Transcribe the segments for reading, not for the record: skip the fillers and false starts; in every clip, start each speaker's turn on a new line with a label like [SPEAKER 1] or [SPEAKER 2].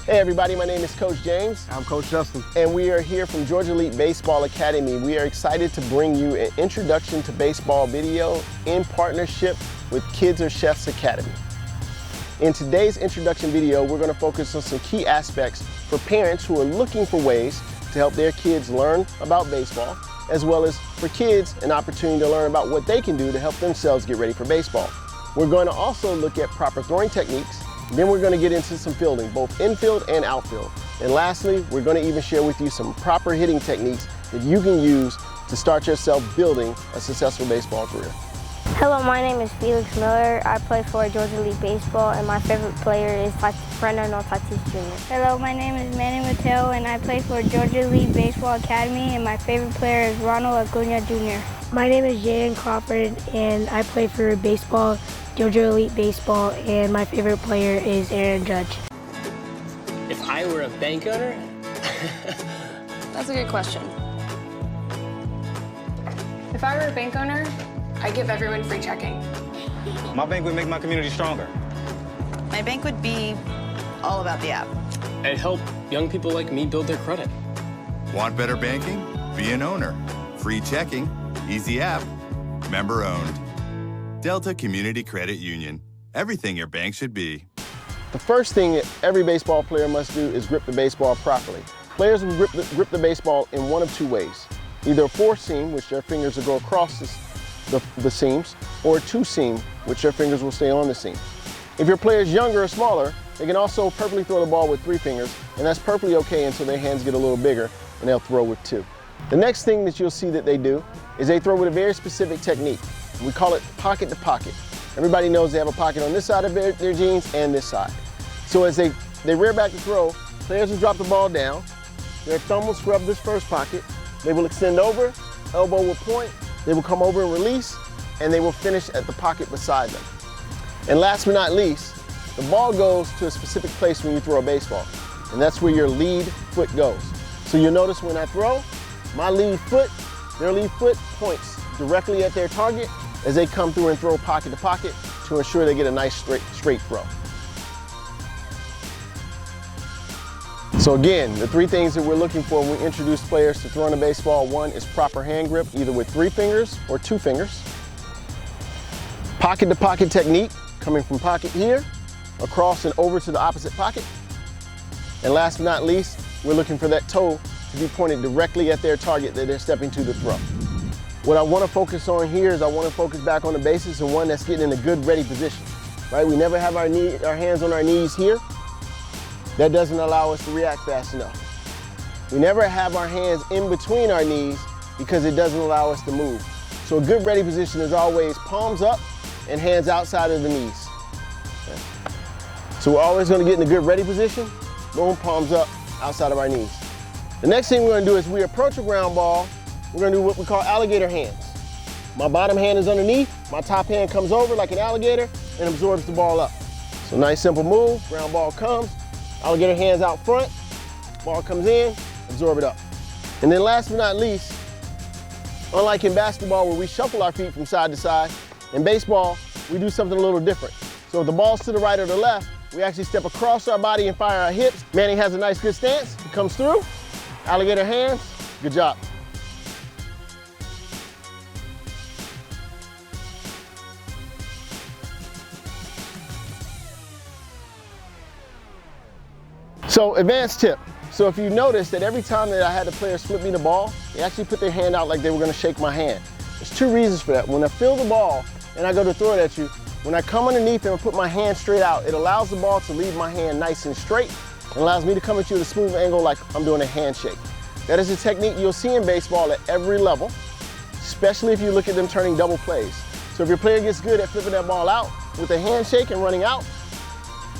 [SPEAKER 1] Hey everybody, my name is Coach James.
[SPEAKER 2] I'm Coach Justin.
[SPEAKER 1] And we are here from Georgia Elite Baseball Academy. We are excited to bring you an introduction to baseball video in partnership with Kids Are Chefs Academy. In today's introduction video, we're going to focus on some key aspects for parents who are looking for ways to help their kids learn about baseball, as well as for kids an opportunity to learn about what they can do to help themselves get ready for baseball. We're going to also look at proper throwing techniques. Then we're going to get into some fielding, both infield and outfield. And lastly, we're going to even share with you some proper hitting techniques that you can use to start yourself building a successful baseball career.
[SPEAKER 3] Hello, my name is Felix Miller. I play for Georgia Elite Baseball, and my favorite player is Fernando Tatis Jr.
[SPEAKER 4] Hello, my name is Manny Mateo, and I play for Georgia Elite Baseball Academy, and my favorite player is Ronald Acuna Jr.
[SPEAKER 5] My name is Jaden Crawford, and I play for baseball, Georgia Elite Baseball, and my favorite player is Aaron Judge.
[SPEAKER 6] If I were a bank owner?
[SPEAKER 7] That's a good question. If I were a bank owner, I'd give everyone free checking.
[SPEAKER 8] My bank would make my community stronger.
[SPEAKER 9] My bank would be all about the app.
[SPEAKER 6] I'd help young people like me build their credit.
[SPEAKER 10] Want better banking? Be an owner. Free checking, easy app, member owned. Delta Community Credit Union. Everything your bank should be.
[SPEAKER 1] The first thing that every baseball player must do is grip the baseball properly. Players will grip the baseball in one of two ways. Either a four seam, which their fingers will go across the seams, or a two seam, which their fingers will stay on the seam. If your player is younger or smaller, they can also perfectly throw the ball with three fingers, and that's perfectly okay until their hands get a little bigger and they'll throw with two. The next thing that you'll see that they do is they throw with a very specific technique. We call it pocket to pocket. Everybody knows they have a pocket on this side of their jeans and this side. So as they rear back to throw, players will drop the ball down, their thumb will scrub this first pocket, they will extend over, elbow will point, they will come over and release, and they will finish at the pocket beside them. And last but not least, the ball goes to a specific place when you throw a baseball, and that's where your lead foot goes. So you'll notice when I throw, my lead foot, their lead foot points directly at their target as they come through and throw pocket to pocket to ensure they get a nice straight throw. So again, the three things that we're looking for when we introduce players to throwing a baseball: one is proper hand grip, either with three fingers or two fingers. Pocket to pocket technique, coming from pocket here, across and over to the opposite pocket. And last but not least, we're looking for that toe to be pointed directly at their target that they're stepping to throw. What I want to focus on here is I want to focus back on the basics and one that's getting in a good ready position, right? We never have our hands on our knees here. That doesn't allow us to react fast enough. We never have our hands in between our knees because it doesn't allow us to move. So a good ready position is always palms up and hands outside of the knees. Okay. So we're always going to get in a good ready position, boom, palms up, outside of our knees. The next thing we're going to do is we approach a ground ball, we're going to do what we call alligator hands. My bottom hand is underneath, my top hand comes over like an alligator and absorbs the ball up. So nice simple move, ground ball comes, alligator hands out front, ball comes in, absorb it up. And then last but not least, unlike in basketball where we shuffle our feet from side to side, in baseball, we do something a little different. So if the ball's to the right or the left, we actually step across our body and fire our hips. Manny has a nice good stance, he comes through, alligator hands, good job. So advanced tip. So if you notice that every time that I had the players flip me the ball, they actually put their hand out like they were going to shake my hand. There's two reasons for that. When I feel the ball and I go to throw it at you, when I come underneath and put my hand straight out, it allows the ball to leave my hand nice and straight and allows me to come at you at a smooth angle like I'm doing a handshake. That is a technique you'll see in baseball at every level, especially if you look at them turning double plays. So if your player gets good at flipping that ball out with a handshake and running out,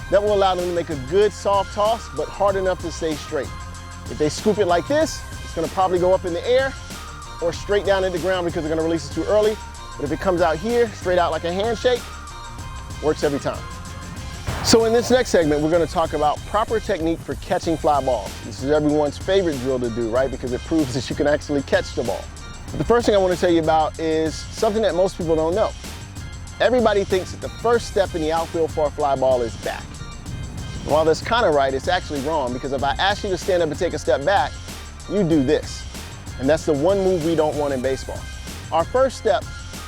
[SPEAKER 1] that will allow them to make a good soft toss, but hard enough to stay straight. If they scoop it like this, it's gonna probably go up in the air or straight down into the ground because they're gonna release it too early. But if it comes out here, straight out like a handshake, works every time. So in this next segment, we're gonna talk about proper technique for catching fly balls. This is everyone's favorite drill to do, right? Because it proves that you can actually catch the ball. But the first thing I wanna tell you about is something that most people don't know. Everybody thinks that the first step in the outfield for a fly ball is back. While that's kind of right, it's actually wrong, because if I ask you to stand up and take a step back, you do this. And that's the one move we don't want in baseball. Our first step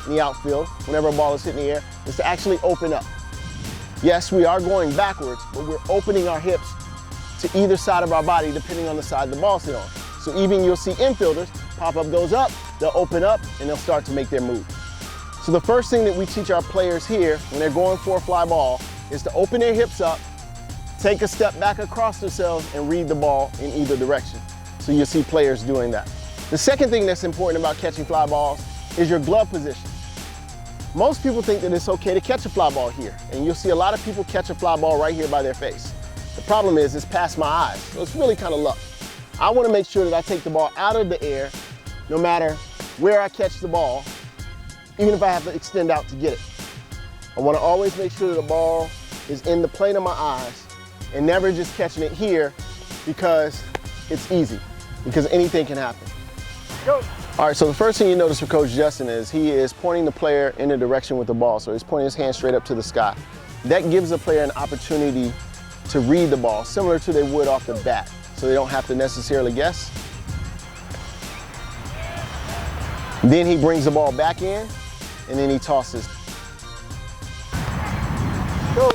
[SPEAKER 1] in the outfield, whenever a ball is hit in the air, is to actually open up. Yes, we are going backwards, but we're opening our hips to either side of our body depending on the side the ball's hit on. So even you'll see infielders, pop-up goes up, they'll open up, and they'll start to make their move. So the first thing that we teach our players here when they're going for a fly ball is to open their hips up, take a step back across themselves, and read the ball in either direction. So you'll see players doing that. The second thing that's important about catching fly balls is your glove position. Most people think that it's okay to catch a fly ball here, and you'll see a lot of people catch a fly ball right here by their face. The problem is it's past my eyes, so it's really kind of luck. I want to make sure that I take the ball out of the air no matter where I catch the ball, even if I have to extend out to get it. I want to always make sure that the ball is in the plane of my eyes and never just catching it here because it's easy, because anything can happen. Go. All right, so the first thing you notice for Coach Justin is he is pointing the player in a direction with the ball, so he's pointing his hand straight up to the sky. That gives the player an opportunity to read the ball, similar to they would off the bat, so they don't have to necessarily guess. Then he brings the ball back in, and then he tosses. Go.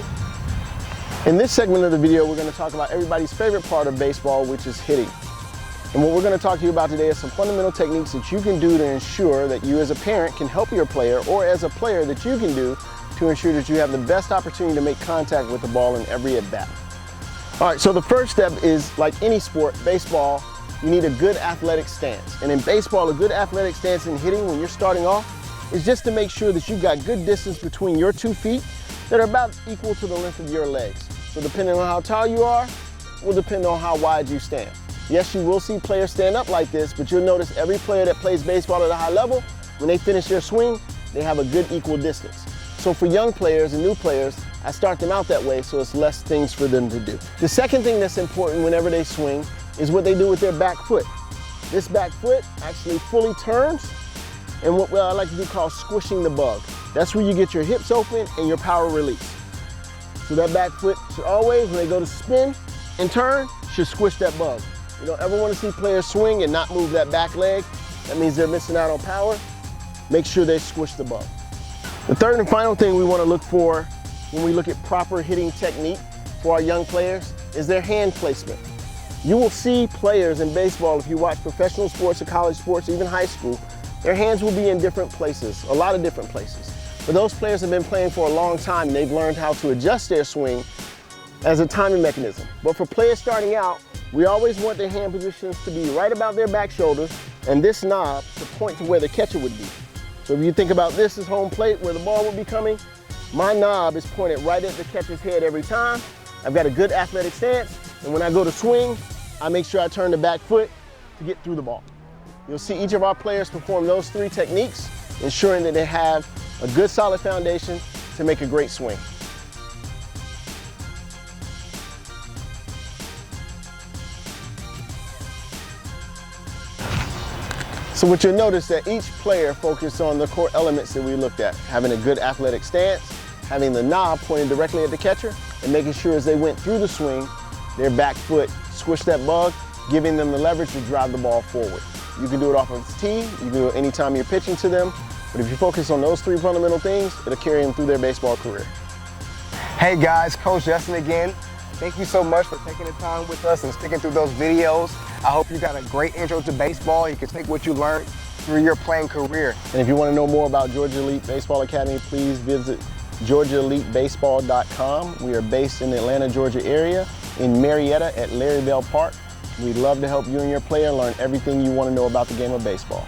[SPEAKER 1] In this segment of the video, we're going to talk about everybody's favorite part of baseball, which is hitting. And what we're going to talk to you about today is some fundamental techniques that you can do to ensure that you as a parent can help your player, or as a player that you can do to ensure that you have the best opportunity to make contact with the ball in every at-bat. All right, so the first step is, like any sport, baseball, you need a good athletic stance. And in baseball, a good athletic stance in hitting when you're starting off is just to make sure that you've got good distance between your 2 feet that are about equal to the length of your legs. So depending on how tall you are, will depend on how wide you stand. Yes, you will see players stand up like this, but you'll notice every player that plays baseball at a high level, when they finish their swing, they have a good equal distance. So for young players and new players, I start them out that way so it's less things for them to do. The second thing that's important whenever they swing is what they do with their back foot. This back foot actually fully turns, and what I like to do called squishing the bug. That's where you get your hips open and your power release. So that back foot should always, when they go to spin and turn, should squish that bug. You don't ever want to see players swing and not move that back leg. That means they're missing out on power. Make sure they squish the bug. The third and final thing we want to look for when we look at proper hitting technique for our young players is their hand placement. You will see players in baseball, if you watch professional sports or college sports, even high school, their hands will be in different places, a lot of different places. But those players have been playing for a long time and they've learned how to adjust their swing as a timing mechanism. But for players starting out, we always want their hand positions to be right about their back shoulders and this knob to point to where the catcher would be. So if you think about this as home plate where the ball would be coming, my knob is pointed right at the catcher's head every time. I've got a good athletic stance, and when I go to swing, I make sure I turn the back foot to get through the ball. You'll see each of our players perform those 3 techniques, ensuring that they have a good solid foundation to make a great swing. So what you'll notice that each player focused on the core elements that we looked at, having a good athletic stance, having the knob pointed directly at the catcher, and making sure as they went through the swing, their back foot squished that bug, giving them the leverage to drive the ball forward. You can do it off of the tee, you can do it anytime you're pitching to them, but if you focus on those 3 fundamental things, it'll carry them through their baseball career.
[SPEAKER 2] Hey guys, Coach Justin again. Thank you so much for taking the time with us and sticking through those videos. I hope you got a great intro to baseball. You can take what you learned through your playing career.
[SPEAKER 1] And if you want to know more about Georgia Elite Baseball Academy, please visit GeorgiaEliteBaseball.com. We are based in the Atlanta, Georgia area in Marietta at Larry Bell Park. We'd love to help you and your player learn everything you want to know about the game of baseball.